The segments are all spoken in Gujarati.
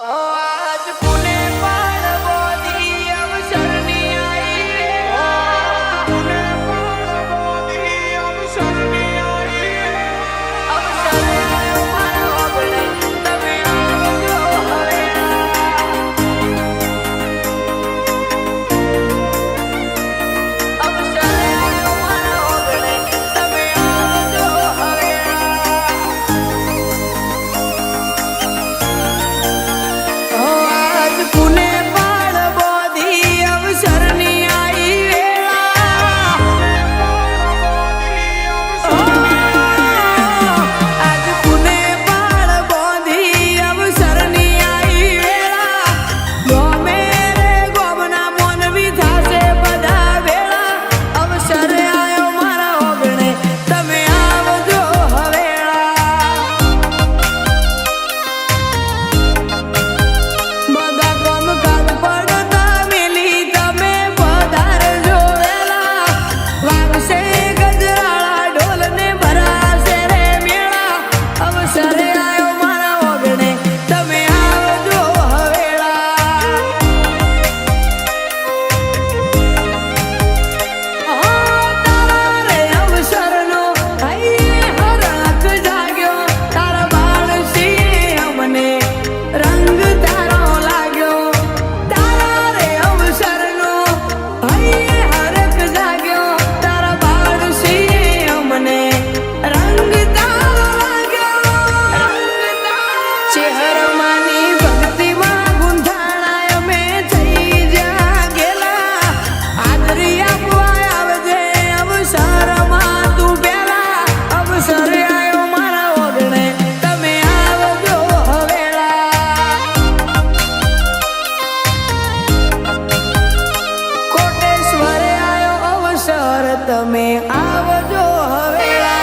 आज पुणे पाणबोधी अवसरणी आई पुणे पाणबोधी अवसरणी आई अवसर आयो मारा ओगणे तमे आवजो હવે अवसर आयो मारा ओगणे तमे आवजो હવે पुणे पाणबोधी अवसरणी आई आज पुणे पाणबोधी अवसरणी आई वेळा गोमे रे गोमना मोनवी थासे बधा वेळा अवसर आयो मारा ओगणे तमे आवजो हवेळा બધા કામકાજ પડતા મેલી તમે પધારજો વેલા વાગશે ગજરાળા ઢોલને ભરાશે રે મેળા અવસર આયો મારા ઓગણે તમે આવજો હવેળા તારા રે અવસરનો હૈયે હરખ જાગ્યો તારા બાળસી અમને રંગ તારો લાગ્યો તારા રે અવસરનો હૈયે હરખ જાગ્યો તારા બાળસી અમને રંગ તારો લાગ્યો ચહેરમાની ભક્તિમાં ગુંથાણા અમે થઈ જ્યાં ગેલા આદરી આપવા આવજે અવસરમાં તું પેલા અવસર આયો મારા ઓગણે તમે આવજો હવેળા કોટેશ્વરે આયો અવસર તમે આવજો હવેળા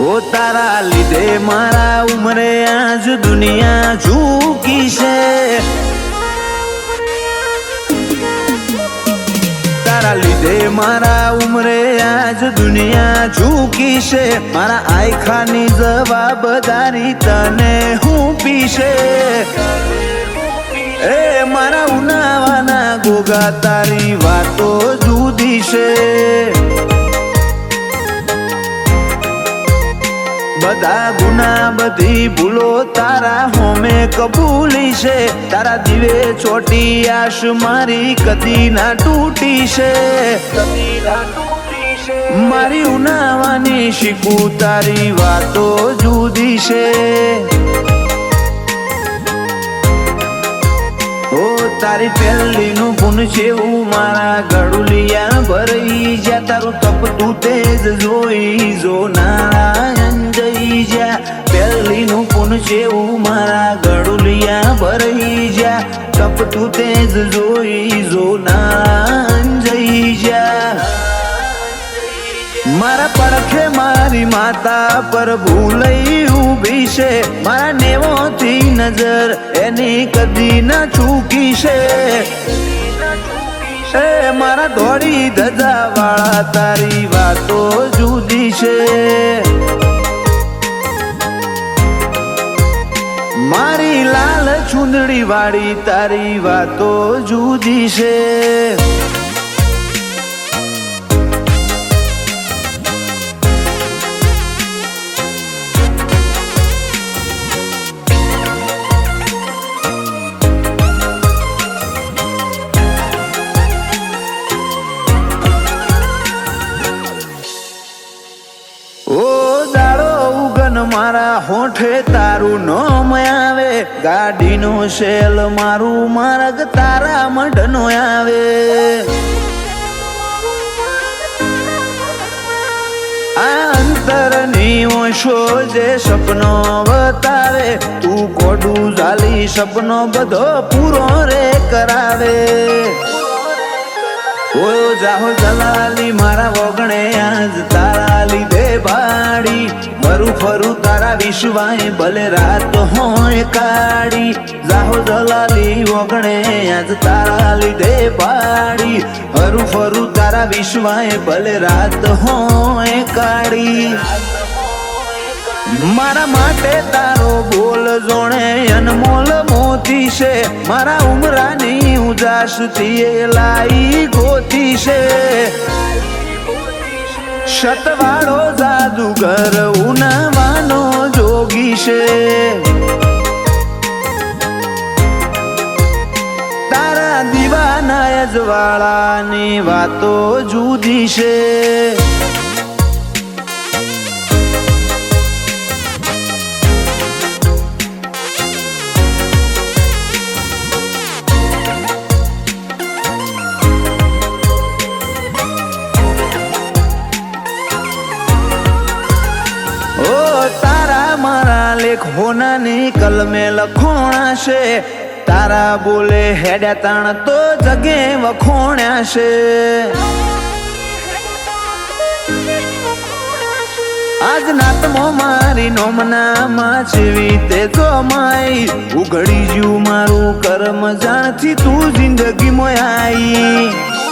ઓ તારા લીધે મારા ઉમરે આજ દુનિયા ઝૂકી છે તારા લીધે મારા ઉમરે આજ દુનિયા ઝૂકી છે મારા આયખાની જવાબદારી તને હું પીશે એ મારા ઉનાવાના ગોગા તારી વાતો જુદી છે બધા ગુના બધી ભૂલો તારા હોમે કબૂલી છે તારા દીવે ચોટી આશ મારી કદી ના તૂટી છે મારી ઉનાવાની શીખું તારી વાતો જુદી છે ઓ તારી પહેલી નું ગુણ છે હું મારા ગળુલિયા ભરઈ જ્યાં તારું તપતું તેજ જોઈ જો નારાયણ જઈ જ્યાં પહેલી નું ગુણ છે હું મારા ગળુલિયા ભરઈ જ્યાં તપતું તેજ જોઈ જો નારાયણ જઈ જ્યાં મારા પડખે મારી માતા પર ભૂલઈ ઊભી છે મારા નેવોથી નજર એની કદી ના ચૂકી છે એ મારા ધોળી ધજા વાળા તારી વાતો જુદી છે મારી લાલ ચુંદડી વાળી તારી વાતો જુદી છે મારા હોઠે તારું નામ આવે ગાડીનો શેલ મારું માર્ગ તારા મઢનો આવે ની ઓશો જે સપનો બતાવે તું કોડું ઝાલી સપનો બધો પૂરો રે કરાવે ઓ જાહો જલાલી મારા વગણે આજ તારા લીધે બાડી ફરું ફરું તારા વિશ્વાય ભલે રાત હોય કાળી જાહો જલાલી વગણે આજ તારા લીધે બાડી ફરું ફરું તારા વિશ્વાય ભલે રાત હોય કાળી મારા માટે તારો બોલ જોણે અનમોલ મોતી છે મારા ઉમરાની ઉજાસ થી લાઈ ગોતી છે શતવાળો જાદુગર ઉનાવાનો જોગી છે તારા દીવાના અજવાળાની વાતો જુદી છે હોનાની કલમે લખોણા છે તારા બોલે હેડ્યા તાણ તો જગે વખોણ્યા છે આજ નાતમો મારી નોમનામાં જેવી તે તો માઈ ઉઘડી જ્યું મારું કર્મ જાણથી તું જિંદગી મોયાઈ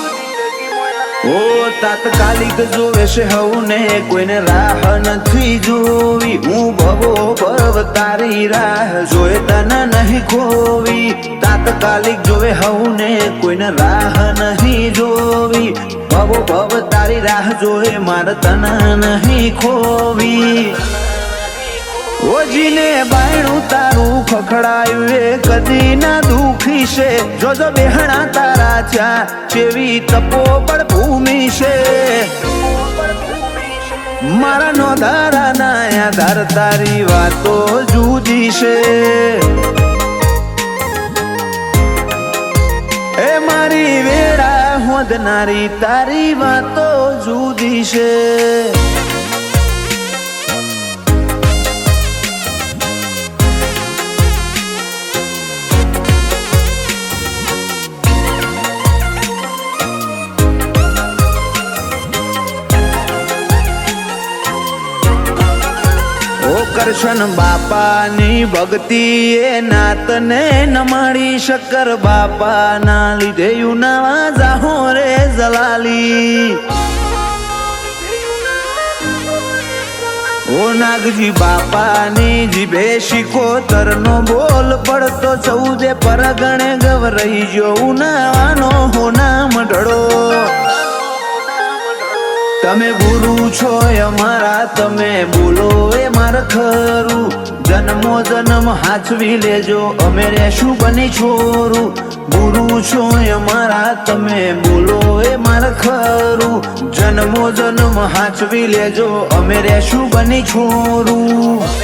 ઓ તાત્કાલિક જોવે છે હવને કોઈને રાહ નથી જોવી હું ભવો ભવ તારી રાહ જોએ તને નહીં ખોવી તાત્કાલિક જોવે હવને કોઈને રાહ નહીં જોવી ભવો ભવ તારી રાહ જોએ મારે તને નહીં ખોવી ઓજીને બાયણું તારું ખખડાયું એ કદી ના દુખી છે જોજો બેહણા તારા થયા જેવી તપો પણ ભૂમિ છે મારા નો ધારા ના આધાર તારી વાતો જુદી છે એ મારી વેળા હોદનારી તારી વાતો જુદી છે કરશન બાપાની ભક્તિ એ નાતને નમાડી શક્કર બાપાના લીધે યુનાવા જાહો રે જલાલી ઓ નાગજી બાપાની જીભે શિકોતરનો બોલ પડતો ચૌદે પરગણે ગવરાઈ જો ઉનાવાનો હોના મઢડો તમે ગુરુ છો અમારા તમે બોલો એ માર ખરું જન્મો જન્મ હાચવી લેજો અમે રેશું બની છોરું ગુરુ છો અમારા તમે બોલો એ માર ખરું જન્મો જન્મ હાચવી લેજો અમે રેશું બની છોરું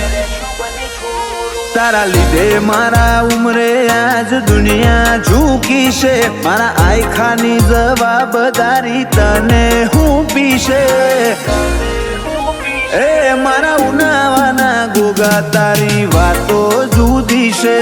તારા લીધે મારા ઉમરે આજ દુનિયા ઝૂકી છે મારા આયખાની જવાબદારી તને હું પીશે એ મારા ઉનાવાના ગોગા તારી વાતો જુદી છે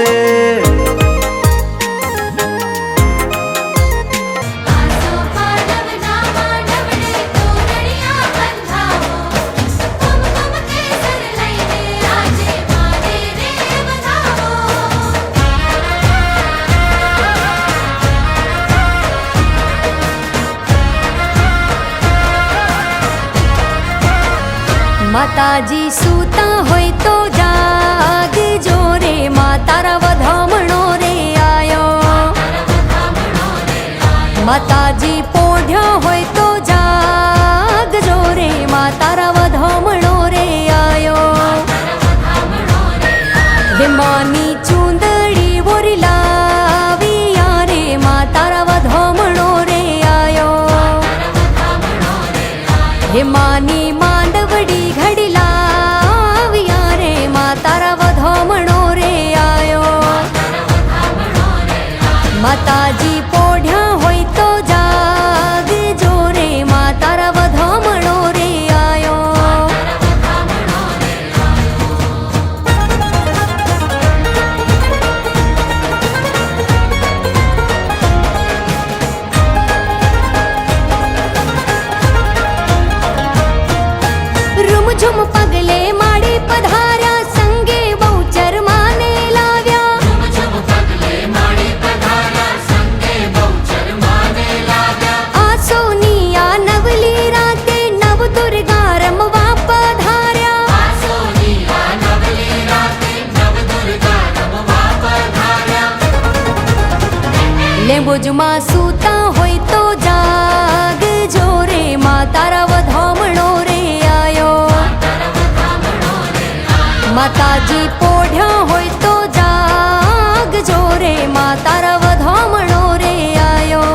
માતાજી સૂતા હોય તો જાગજો રે માતારા વધામણો રે આયો માતાજી પોઢ્યા હોય તો જાગજો રે માતારા વધામણો રે આયો હે માની ચૂંદડી બોરી લાવી યારે માતારા વધામણો રે આયો હે માની માંડવડી ઘડી લાવ્યા રે માતારા વધામણો રે આયો માતાજી પોઢ્યા હોય તો જાગજો રે માતારા વધામણો રે આયો ઝુમ પગલે માડી પધાર્યા, સંગે બહુચર માને લાવ્યા. આસોની આ નવલી રાતે નવ દુર્ગા રમવા પધાર્યા. લેંબુજમાં સૂતા હોય તો જાગજો રે, મા તારા વધામણો રે આયો. માતાજી પોઢ્યા હોય તો જાગજો રે, મા તારા વધામણો રે આયો.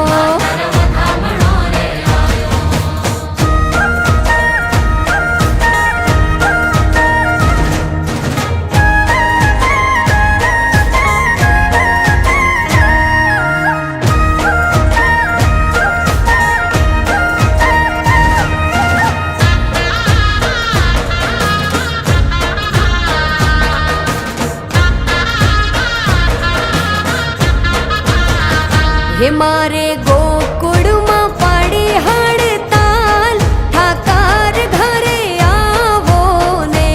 હે મારે ગોકુળમાં પાડી હડતાલ, ઠાકર ઘરે આવો ને.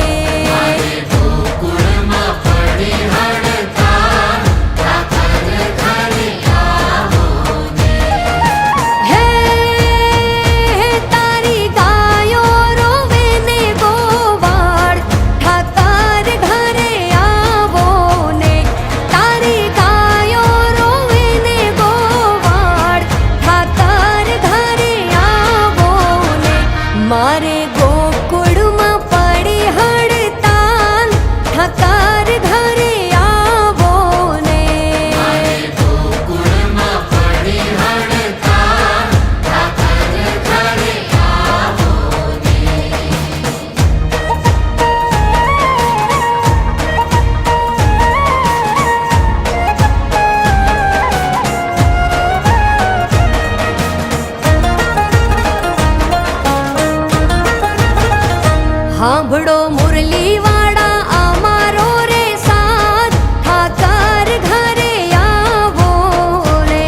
હે તારી ગાયો રોવે ને ગોવાળ, ઠાકર ઘરે આવો ને. તારી ગાયો રોવે ને ગોવાળ, ઠાકર ઘરે આવો ને. મારે ગોકુળમાં પડી હડતાલ, ઠાકર ઘરે આવો ને. સાંભળો મુરલી વાળા અમારો રે સાથ, ઠાકર ઘરે આવો ને.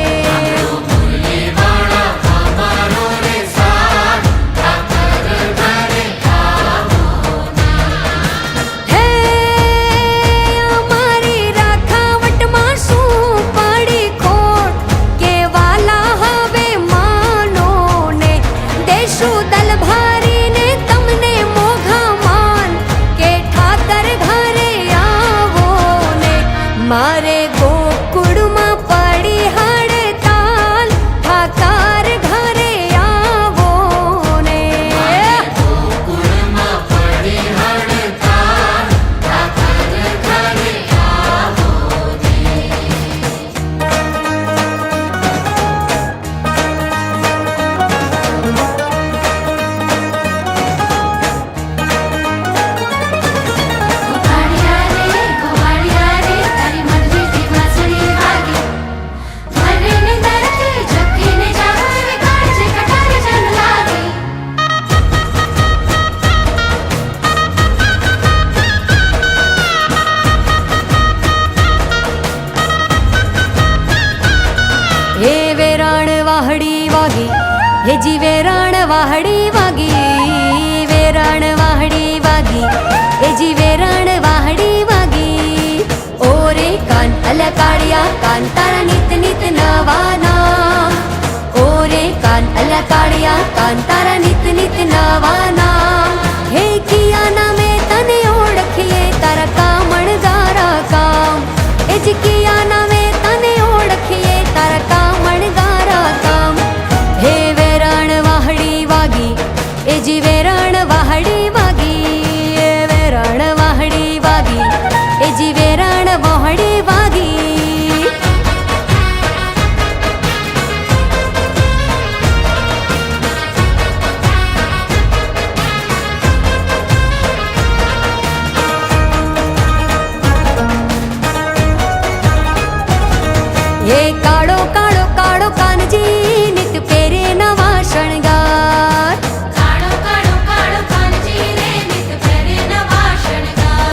હે અમારી રાખાવટમાં શું પડી ખોટ, કે વાલા હવે માનો ને. દેશું દલ ભારીને તમને મોઘા માન, કે ઠાકર ઘરે આવો ને. મારે ગોકુળમાં પડી હડતાલ, ઠાકર ઘરે આવો ને. હે વેરાણ વાહડી વાગી, હે જી વેરાણ વાહડી વાગી. વેરાણ વાહડી વાગી, હે જી વેરાણ વાહડી વાગી. ઓરે કાન અલકાળિયા, કાન તારા નિત નિત નવાના. ઓરે કાન અલકાળિયા, કાન તારા નિત નિત નવાના. હે કિયા નામે તને ઓળખીએ, તારા કામણ ગારા કામ. એ જ કિયા નામે તને ઓળખીએ, તારા કામણ ગારા કામ. હે વેરાણ વાહડી વાગી, એ જી વેરાણ વાહડી વાગી. એ વેરાણ વાહડી વાગી, એ જી વેરાણ વાહડી વાગી. હે કાળો કાળો કાળો કાનજી